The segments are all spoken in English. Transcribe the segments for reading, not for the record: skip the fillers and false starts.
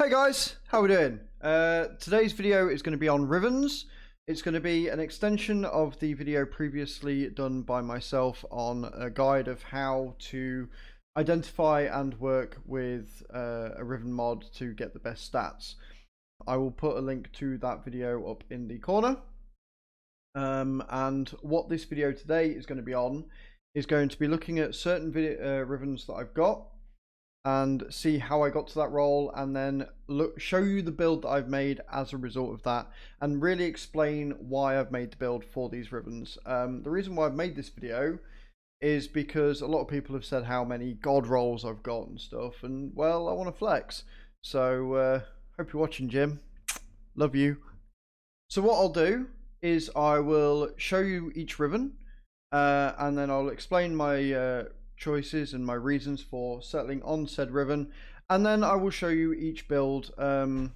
Hey guys, how we doing? Today's video is going to be on rivens. It's going to be an extension of the video previously done by myself on a guide of how to identify and work with a riven mod to get the best stats. I will put a link to that video up in the corner. And what this video today is going to be on is going to be looking at certain rivens that I've got and see how I got to that role, and then show you the build that I've made as a result of that, and really explain why I've made the build for these rivens. The reason why I've made this video is because a lot of people have said how many god rolls I've got and stuff, and well, I want to flex. So hope you're watching, Jim. Love you. So what I'll do is I will show you each riven, and then I'll explain my choices and my reasons for settling on said riven, and then I will show you each build and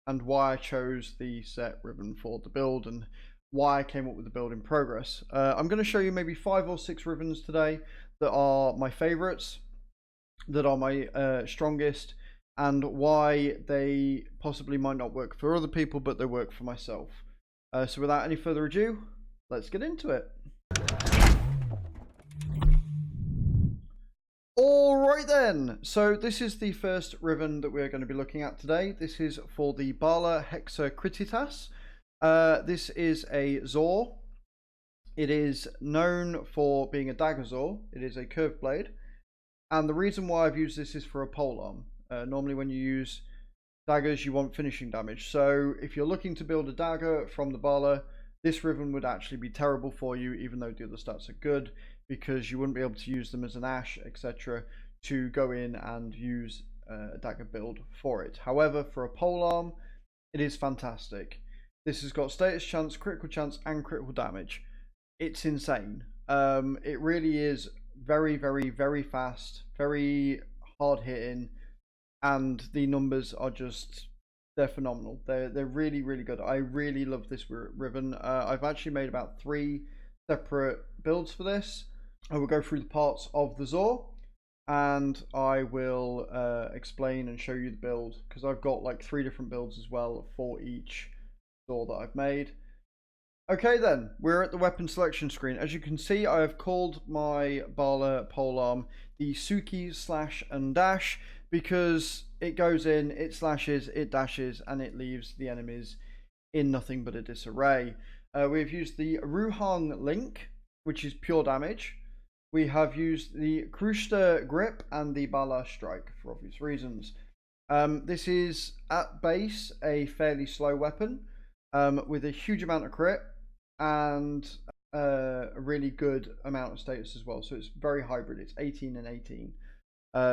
why I chose the set riven for the build and why I came up with the build in progress. I'm going to show you maybe 5 or 6 rivens today that are my favorites, that are my strongest, and why they possibly might not work for other people, but they work for myself. So without any further ado, let's get into it. Alright then, so this is the first riven that we're going to be looking at today. This is for the Bala Hexacrititas. This is a Zor. It is known for being a dagger Zor. It is a curved blade. And the reason why I've used this is for a polearm. Normally when you use daggers you want finishing damage. So if you're looking to build a dagger from the Bala, this riven would actually be terrible for you, even though the other stats are good, because you wouldn't be able to use them as an ash, etc., to go in and use a dagger build for it. However, for a polearm, it is fantastic. This has got status chance, critical chance, and critical damage. It's insane. It really is very, very, very fast, very hard hitting, and the numbers are just, they're phenomenal. They're really, really good. I really love this riven. I've actually made about 3 separate builds for this. I will go through the parts of the Zor, and I will explain and show you the build, because I've got like 3 different builds as well for each Zor that I've made. Okay then, we're at the weapon selection screen. As you can see, I have called my Bala polearm the SUKI slash and dash, because it goes in, it slashes, it dashes, and it leaves the enemies in nothing but a disarray. We've used the Ruhang Link, which is pure damage. We have used the Kruster Grip and the Bala Strike for obvious reasons. This is at base a fairly slow weapon with a huge amount of crit and a really good amount of status as well. So it's very hybrid. It's 18 and 18.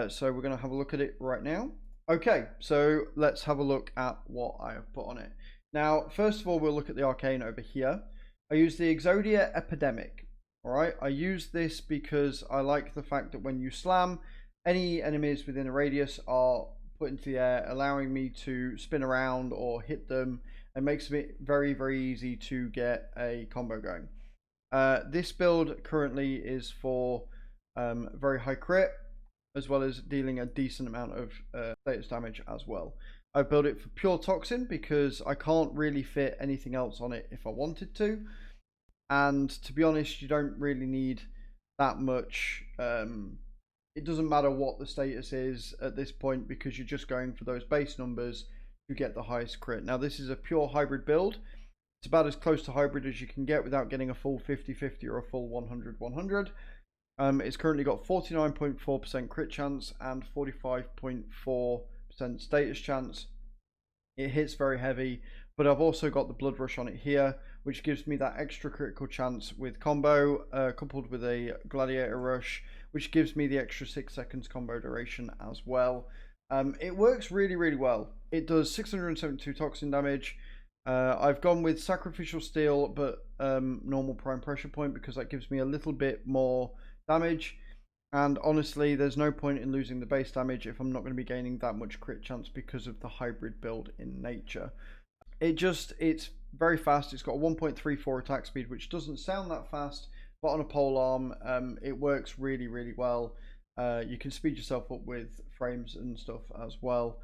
So we're going to have a look at it right now. Okay, so let's have a look at what I have put on it. Now, first of all, we'll look at the arcane over here. I use the Exodia Epidemic. Alright, I use this because I like the fact that when you slam, any enemies within a radius are put into the air, allowing me to spin around or hit them, and makes it very, very easy to get a combo going. This build currently is for very high crit, as well as dealing a decent amount of status damage as well. I built it for pure toxin because I can't really fit anything else on it if I wanted to. And to be honest, you don't really need that much. It doesn't matter what the status is at this point, because you're just going for those base numbers to get the highest crit. Now this is a pure hybrid build. It's about as close to hybrid as you can get without getting a full 50-50 or a full 100-100. It's currently got 49.4% crit chance and 45.4% status chance. It hits very heavy, but I've also got the blood rush on it here, which gives me that extra critical chance with combo, coupled with a gladiator rush, which gives me the extra 6 seconds combo duration as well. It works really, really well. It does 672 toxin damage. I've gone with sacrificial steel, but normal prime pressure point, because that gives me a little bit more damage. And honestly, there's no point in losing the base damage if I'm not going to be gaining that much crit chance because of the hybrid build in nature. It's very fast. It's got a 1.34 attack speed, which doesn't sound that fast, but on a polearm, it works really, really well. You can speed yourself up with frames and stuff as well.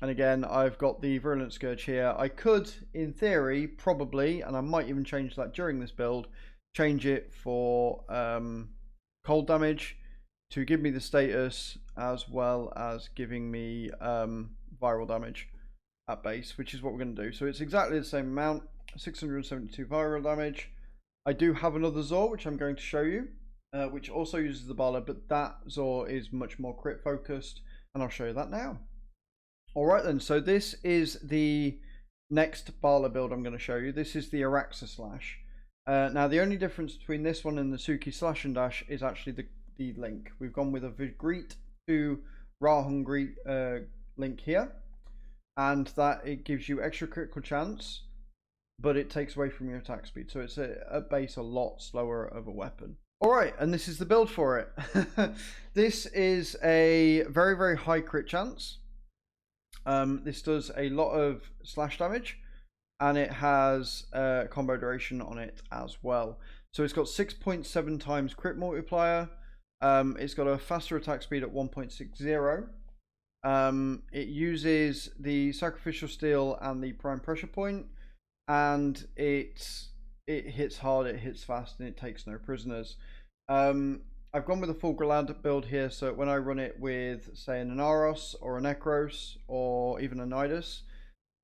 And again, I've got the Virulent Scourge here. I could, in theory, probably, and I might even change that during this build, change it for cold damage to give me the status as well as giving me viral damage at base, which is what we're going to do. So it's exactly the same amount, 672 viral damage. I do have another Zor, which I'm going to show you, which also uses the Bala, but that Zor is much more crit focused, and I'll show you that now. Alright then, so this is the next Bala build I'm going to show you. This is the ORAXASLASH. Now the only difference between this one and the SUKI Slash and Dash is actually the link. We've gone with a Vigreet to Rahungry link here, and that it gives you extra critical chance, but it takes away from your attack speed, so it's at base a lot slower of a weapon. Alright, and this is the build for it. This is a very, very high crit chance. This does a lot of slash damage, and it has combo duration on it as well. So it's got 6.7 times crit multiplier. It's got a faster attack speed at 1.60. It uses the sacrificial steel and the prime pressure point, and it hits hard, it hits fast, and it takes no prisoners. I've gone with a full Galad build here, so when I run it with, say, an Anaros or a Necros or even a Nidus,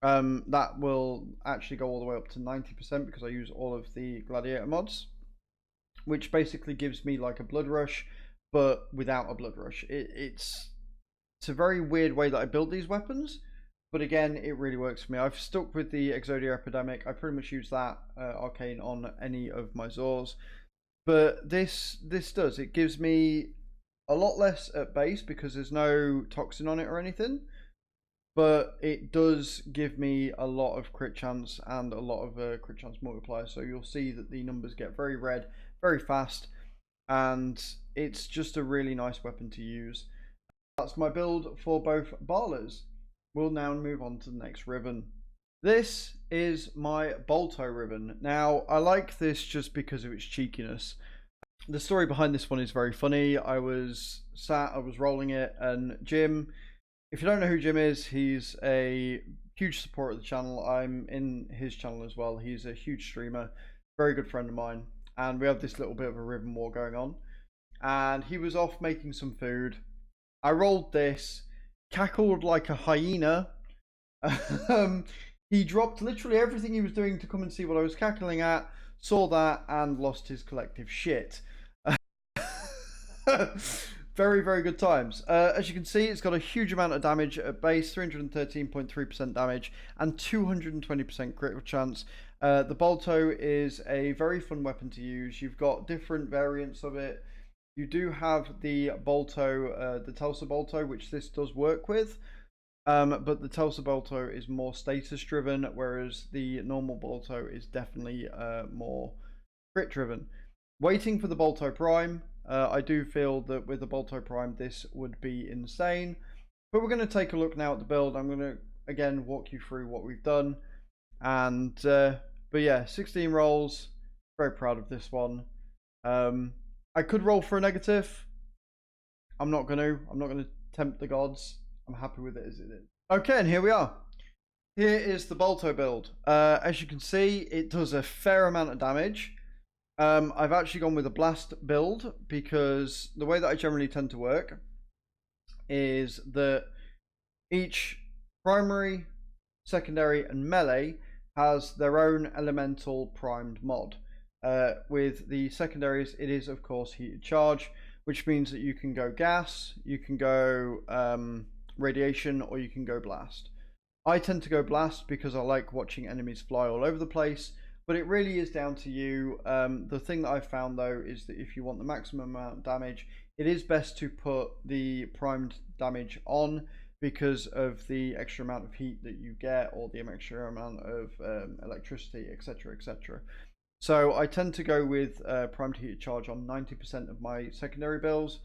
that will actually go all the way up to 90% because I use all of the Gladiator mods, which basically gives me like a Blood Rush, but without a Blood Rush. It's a very weird way that I build these weapons, but again, it really works for me. I've stuck with the Exodia Epidemic. I pretty much use that arcane on any of my Zors. But this does, it gives me a lot less at base because there's no toxin on it or anything, but it does give me a lot of crit chance and a lot of crit chance multiplier. So you'll see that the numbers get very red very fast, and it's just a really nice weapon to use. That's my build for both Balas. We'll now move on to the next Riven. This is my BOLTO Riven. Now, I like this just because of its cheekiness. The story behind this one is very funny. I was rolling it, and Jim, if you don't know who Jim is, he's a huge supporter of the channel. I'm in his channel as well. He's a huge streamer, very good friend of mine, and we have this little bit of a Riven war going on. And he was off making some food. I rolled this, cackled like a hyena. He dropped literally everything he was doing to come and see what I was cackling at, saw that, and lost his collective shit. Very, very good times. As you can see, it's got a huge amount of damage at base, 313.3% damage, and 220% critical chance. The BOLTO is a very fun weapon to use. You've got different variants of it. You do have the BOLTO, the Tulsa BOLTO, which this does work with. But the Tulsa BOLTO is more status driven, whereas the normal BOLTO is definitely more crit driven. Waiting for the BOLTO Prime, I do feel that with the BOLTO Prime this would be insane. But we're going to take a look now at the build. I'm going to again walk you through what we've done. And but yeah, 16 rolls. Very proud of this one. I could roll for a negative. I'm not going to tempt the gods. I'm happy with it as it is. Okay, and here we are. Here is the BOLTO build. As you can see, it does a fair amount of damage. I've actually gone with a blast build because the way that I generally tend to work is that each primary, secondary, and melee has their own elemental primed mod. With the secondaries, it is of course heated charge, which means that you can go gas, you can go radiation, or you can go blast. I tend to go blast because I like watching enemies fly all over the place, but it really is down to you. The thing that I've found though is that if you want the maximum amount of damage, it is best to put the primed damage on because of the extra amount of heat that you get, or the extra amount of electricity, etc, etc. So I tend to go with primed heated charge on 90% of my secondary builds.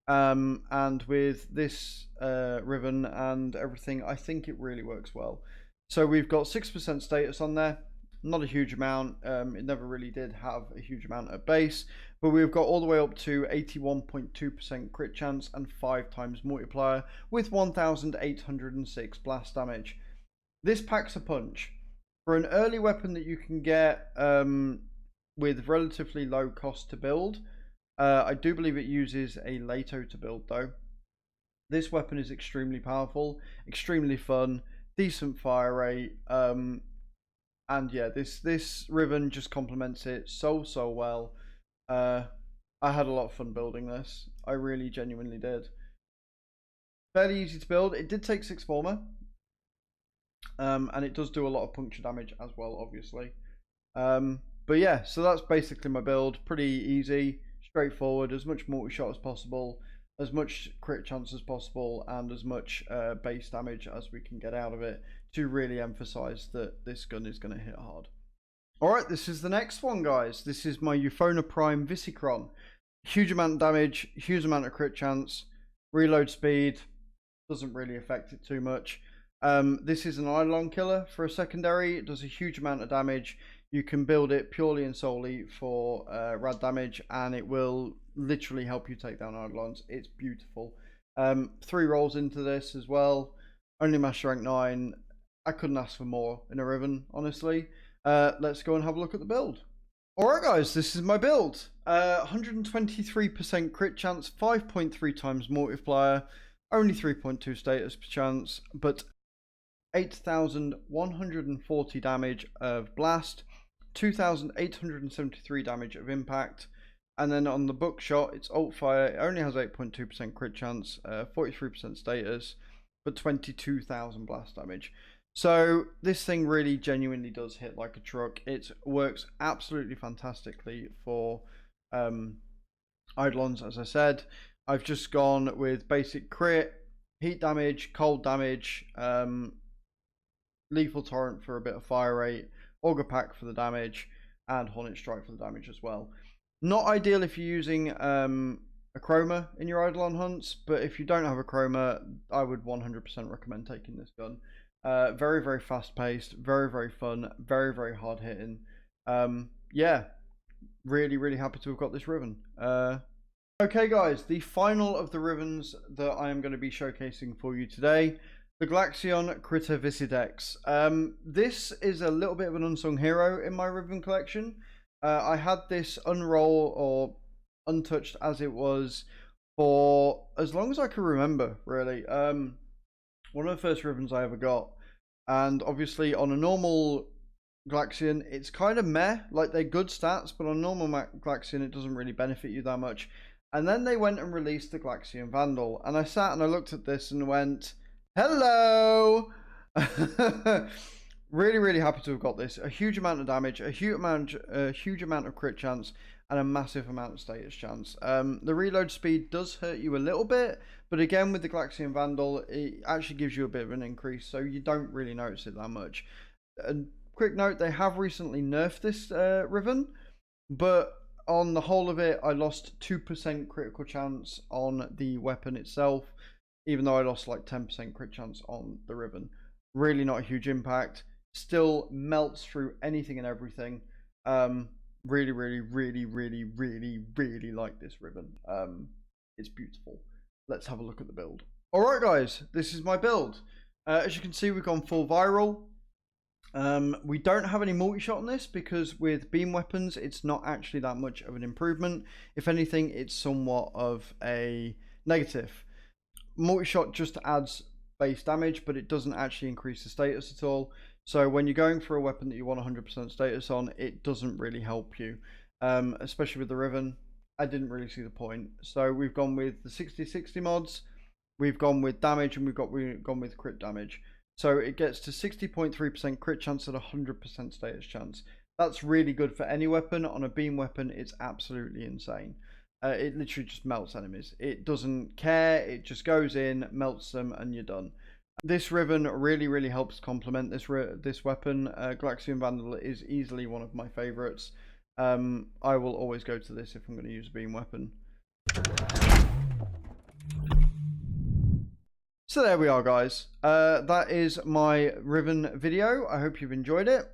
And with this Riven and everything, I think it really works well. So we've got 6% status on there, not a huge amount. It never really did have a huge amount at base, but we've got all the way up to 81.2% crit chance and 5 times multiplier with 1806 blast damage. This packs a punch. For an early weapon that you can get with relatively low cost to build, I do believe it uses a LATO to build though. This weapon is extremely powerful, extremely fun, decent fire rate, and yeah, this Riven just complements it so well. I had a lot of fun building this. I really genuinely did. Fairly easy to build. It did take 6 former, and it does do a lot of puncture damage as well, obviously. But yeah, so that's basically my build. Pretty easy, straightforward, as much multi-shot as possible, as much crit chance as possible, and as much base damage as we can get out of it to really emphasize that this gun is going to hit hard. Alright, this is the next one, guys. This is my EUPHONA Prime Visicron. Huge amount of damage, huge amount of crit chance, reload speed, doesn't really affect it too much. This is an Eidolon killer for a secondary. It does a huge amount of damage. You can build it purely and solely for rad damage, and it will literally help you take down Eidolons. It's beautiful. 3 rolls into this as well. Only master rank 9. I couldn't ask for more in a Riven, honestly. Let's go and have a look at the build. Alright guys, this is my build. 123% crit chance, 5.3 times multiplier, only 3.2 status per chance, but 8,140 damage of blast, 2,873 damage of impact, and then on the bookshot, it's ult fire. It only has 8.2% crit chance, 43% status, but 22,000 blast damage. So this thing really genuinely does hit like a truck. It works absolutely fantastically for Eidolons, as I said. I've just gone with basic crit, heat damage, cold damage, lethal torrent for a bit of fire rate, auger pack for the damage, and hornet strike for the damage as well. Not ideal if you're using a chroma in your Eidolon hunts, but if you don't have a chroma, I would 100% recommend taking this gun. Very fast paced, very fun, very hard hitting. Yeah, really happy to have got this Riven. Okay guys, the final of the Rivens that I am going to be showcasing for you today, the Glaxion Critter Visidex. This is a little bit of an unsung hero in my Riven collection. I had this unroll or untouched as it was for as long as I can remember, really. One of the first Rivens I ever got, and obviously on a normal Glaxion it's kind of meh, like they're good stats, but on normal Glaxion it doesn't really benefit you that much. And then they went and released the Glaxion Vandal, and I sat and I looked at this and went, hello. Really happy to have got this. A huge amount of damage, a huge amount of crit chance, and a massive amount of status chance. The reload speed does hurt you a little bit, but again with the Glaxion Vandal it actually gives you a bit of an increase, so you don't really notice it that much. And quick note, they have recently nerfed this Riven, but on the whole of it I lost 2% critical chance on the weapon itself, even though I lost like 10% crit chance on the Riven. Really not a huge impact. Still melts through anything and everything. Really like this Riven. It's beautiful. Let's have a look at the build. Alright guys, this is my build. As you can see, we've gone full viral. We don't have any multi-shot on this because with beam weapons it's not actually that much of an improvement. If anything, it's somewhat of a negative. Multi-shot just adds base damage, but it doesn't actually increase the status at all. So when you're going for a weapon that you want 100% status on, it doesn't really help you, especially with the Riven. I didn't really see the point. So we've gone with the 60/60 mods, we've gone with damage, and we've gone with crit damage. So it gets to 60.3% crit chance and 100% status chance. That's really good for any weapon. On a beam weapon, it's absolutely insane. It literally just melts enemies. It doesn't care. It just goes in, melts them, and you're done. This Riven really helps complement this weapon. Glaxion Vandal is easily one of my favorites. I will always go to this if I'm going to use a beam weapon. So there we are, guys. That is my Riven video. I hope you've enjoyed it.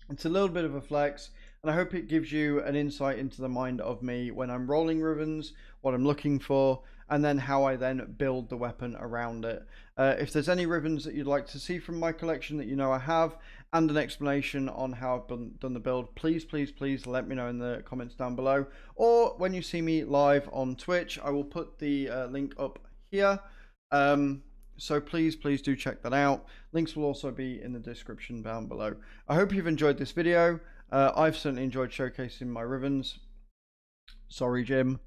It's a little bit of a flex, and I hope it gives you an insight into the mind of me when I'm rolling rivens, what I'm looking for, and then how I then build the weapon around it. If there's any rivens that you'd like to see from my collection that you know I have, and an explanation on how I've done the build, please let me know in the comments down below, or when you see me live on Twitch. I will put the link up here. So please do check that out. Links will also be in the description down below. I hope you've enjoyed this video. I've certainly enjoyed showcasing my rivens. Sorry, Jim.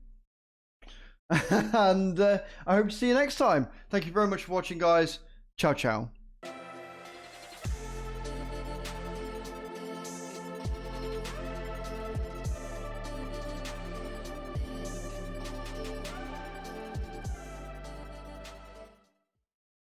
And I hope to see you next time. Thank you very much for watching, guys. Ciao, ciao.